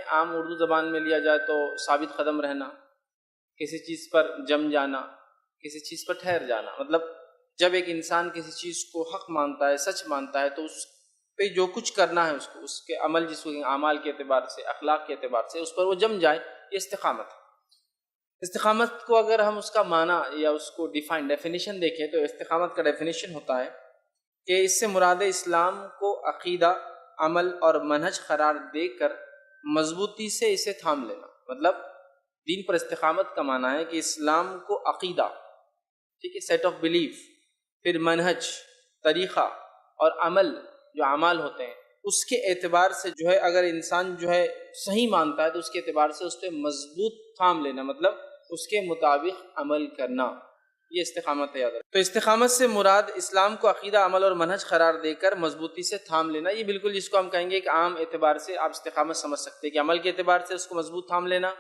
عام اردو زبان میں لیا جائے تو ثابت قدم رہنا، کسی چیز پر جم جانا، کسی چیز پر ٹھہر جانا، مطلب جب ایک انسان کسی چیز کو حق مانتا ہے، سچ مانتا ہے، تو اس پہ جو کچھ کرنا ہے اس کے عمل، جس کو اعمال کے اعتبار سے، اخلاق کے اعتبار سے اس پر وہ جم جائے، یہ استقامت ہے۔ استقامت کو اگر ہم اس کا معنی یا اس کو ڈیفینیشن دیکھیں تو استقامت کا ڈیفینیشن ہوتا ہے کہ اس سے مراد اسلام کو عقیدہ، عمل اور منہج قرار دے کر مضبوطی سے اسے تھام لینا۔ مطلب دین پر استقامت کا معنی ہے کہ اسلام کو عقیدہ، ٹھیک ہے، سیٹ آف بلیف، پھر منہج، طریقہ اور عمل، جو اعمال ہوتے ہیں، اس کے اعتبار سے جو ہے اگر انسان جو ہے صحیح مانتا ہے تو اس کے اعتبار سے اس پہ مضبوط تھام لینا، مطلب اس کے مطابق عمل کرنا، یہ استقامت ہے، یاد رکھیں۔ تو استقامت سے مراد اسلام کو عقیدہ، عمل اور منہج قرار دے کر مضبوطی سے تھام لینا، یہ بالکل جس کو ہم کہیں گے کہ عام اعتبار سے آپ استقامت سمجھ سکتے ہیں کہ عمل کے اعتبار سے اس کو مضبوط تھام لینا،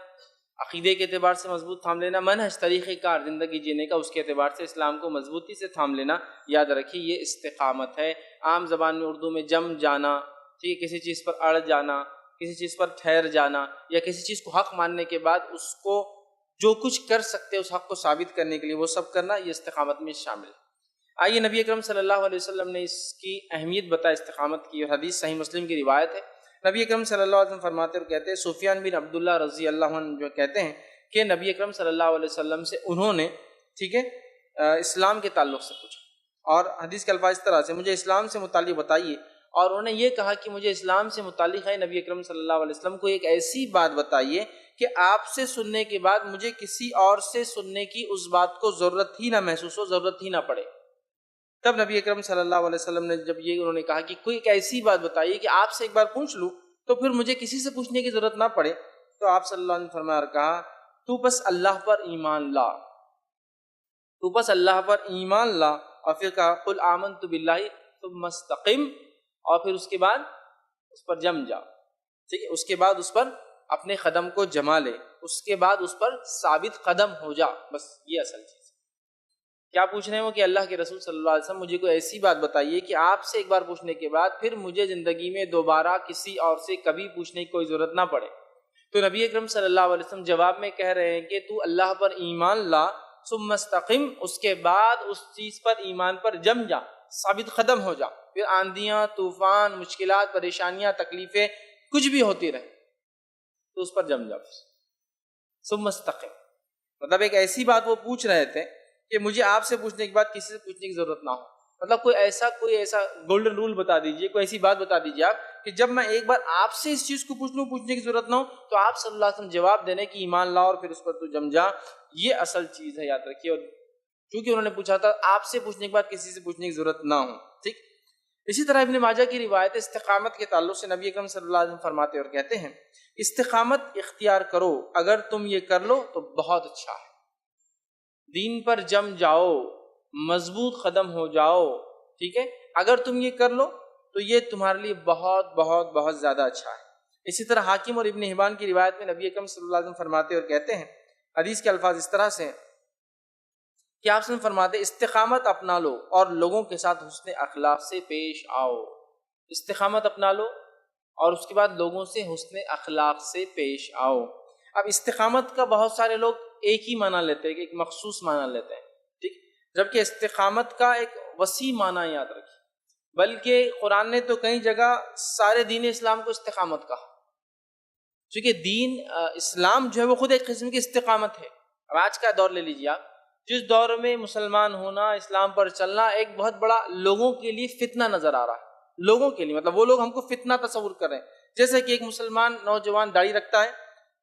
عقیدے کے اعتبار سے مضبوط تھام لینا، منہج، طریقہ کار زندگی جینے کا، اس کے اعتبار سے اسلام کو مضبوطی سے تھام لینا، یاد رکھیے یہ استقامت ہے۔ عام زبان میں اردو میں جم جانا، ٹھیک ہے، کسی چیز پر اڑ جانا، کسی چیز پر ٹھہر جانا، یا کسی چیز کو حق ماننے کے بعد اس کو جو کچھ کر سکتے اس حق کو ثابت کرنے کے لیے وہ سب کرنا، یہ استقامت میں شامل ہے۔ آئیے نبی اکرم صلی اللہ علیہ وسلم نے اس کی اہمیت بتائی استقامت کی، اور حدیث صحیح مسلم کی روایت ہے۔ نبی اکرم صلی اللہ علیہ وسلم فرماتے اور کہتے ہیں، سفیان بن عبداللہ رضی اللہ عنہ جو کہتے ہیں کہ نبی اکرم صلی اللہ علیہ وسلم سے انہوں نے، ٹھیک ہے، اسلام کے تعلق سے پوچھا، اور حدیث کے الفاظ اس طرح سے، مجھے اسلام سے متعلق بتائیے، اور انہوں نے یہ کہا کہ مجھے اسلام سے متعلق ہے نبی اکرم صلی اللہ علیہ وسلم کو ایک ایسی بات بتائیے کہ آپ سے سننے کے بعد مجھے کسی اور سے سننے کی اس بات کو ضرورت ہی نہ محسوس ہو، ضرورت ہی نہ پڑے۔ تب نبی اکرم صلی اللہ علیہ وسلم نے جب یہ انہوں نے کہا کہ کوئی ایک ایسی بات بتائیے کہ آپ سے ایک بار پوچھ لوں تو پھر مجھے کسی سے پوچھنے کی ضرورت نہ پڑے، تو آپ صلی اللہ علیہ وسلم نے فرمایا اور کہا، تو بس اللہ پر ایمان لا، تو بس اللہ پر ایمان لا، اور پھر کہا قل آمنت باللہ ثم استقم، اور پھر اس کے بعد اس پر جم جا، ٹھیک ہے، اس کے بعد اس پر اپنے قدم کو جما لے، اس کے بعد اس پر ثابت قدم ہو جا، بس یہ اصل چیز ہے۔ کیا پوچھ رہے ہیں وہ کہ اللہ کے رسول صلی اللہ علیہ وسلم مجھے کوئی ایسی بات بتائیے کہ آپ سے ایک بار پوچھنے کے بعد پھر مجھے زندگی میں دوبارہ کسی اور سے کبھی پوچھنے کی کوئی ضرورت نہ پڑے۔ تو نبی اکرم صلی اللہ علیہ وسلم جواب میں کہہ رہے ہیں کہ تو اللہ پر ایمان لا، ثم استقم، اس کے بعد اس چیز پر، ایمان پر جم جا، ثابت قدم ہو جا، پھر آندیاں، طوفان، مشکلات، پریشانیاں، تکلیفیں کچھ بھی ہوتی رہے تو اس پر جم جا، ثم استقم، مطلب ایک ایسی بات وہ پوچھ رہے تھے کہ مجھے آپ سے پوچھنے کے بعد کسی سے پوچھنے کی ضرورت نہ ہو، مطلب کوئی ایسا گولڈن رول بتا دیجئے، کوئی ایسی بات بتا دیجئے آپ کہ جب میں ایک بار آپ سے اس چیز کو پوچھ لوں، پوچھنے کی ضرورت نہ ہو، تو آپ صلی اللہ علیہ وسلم جواب دینے کی ایمان لاؤ اور پھر اس پر تو جم جا، یہ اصل چیز ہے، یاد رکھیے۔ اور چونکہ انہوں نے پوچھا تھا آپ سے پوچھنے کے بعد کسی سے پوچھنے کی ضرورت نہ ہو، ٹھیک۔ اسی طرح ابن ماجہ کی روایت استقامت کے تعلق سے نبی اکرم صلی اللہ علیہ وسلم فرماتے اور کہتے ہیں، استقامت اختیار کرو، اگر تم یہ کر لو تو بہت اچھا ہے، دین پر جم جاؤ، مضبوط قدم ہو جاؤ، ٹھیک ہے، اگر تم یہ کر لو تو یہ تمہارے لیے بہت بہت بہت زیادہ اچھا ہے۔ اسی طرح حاکم اور ابن حبان کی روایت میں نبی اکرم صلی اللہ علیہ وسلم فرماتے اور کہتے ہیں، حدیث کے الفاظ اس طرح سے کہ آپ سے فرماتے استقامت اپنا لو اور لوگوں کے ساتھ حسن اخلاق سے پیش آؤ، استقامت اپنا لو اور اس کے بعد لوگوں سے حسن اخلاق سے پیش آؤ۔ اب استقامت کا بہت سارے لوگ ایک ہی معنی لیتے ہیں، ایک مخصوص معنی لیتے ہیں، ٹھیک، جبکہ استقامت کا ایک وسیع معنی یاد رکھیں، بلکہ قرآن نے تو کئی جگہ سارے دین اسلام کو استقامت کہا، چونکہ دین اسلام جو ہے وہ خود ایک قسم کی استقامت ہے۔ اب آج کا دور لے لیجیے آپ، جس دور میں مسلمان ہونا، اسلام پر چلنا ایک بہت بڑا لوگوں کے لیے فتنہ نظر آ رہا ہے، لوگوں کے لیے، مطلب وہ لوگ ہم کو فتنہ تصور کر رہے ہیں، جیسے کہ ایک مسلمان نوجوان داڑھی رکھتا ہے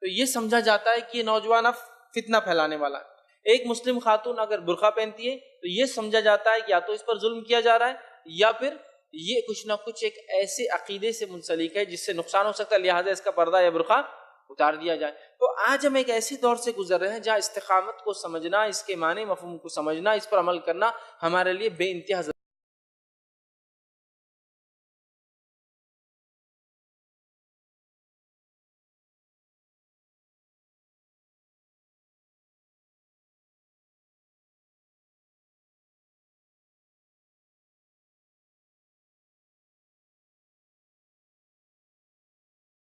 تو یہ سمجھا جاتا ہے کہ یہ نوجوان اب فتنہ پھیلانے والا ہے، ایک مسلم خاتون اگر برقع پہنتی ہے تو یہ سمجھا جاتا ہے کہ یا تو اس پر ظلم کیا جا رہا ہے یا پھر یہ کچھ نہ کچھ ایک ایسے عقیدے سے منسلک ہے جس سے نقصان ہو سکتا ہے، لہٰذا اس کا پردہ یا برقع اتار دیا جائے۔ تو آج ہم ایک ایسی دور سے گزر رہے ہیں جہاں استقامت کو سمجھنا، اس کے معنی مفہوم کو سمجھنا، اس پر عمل کرنا ہمارے لیے بے انتہا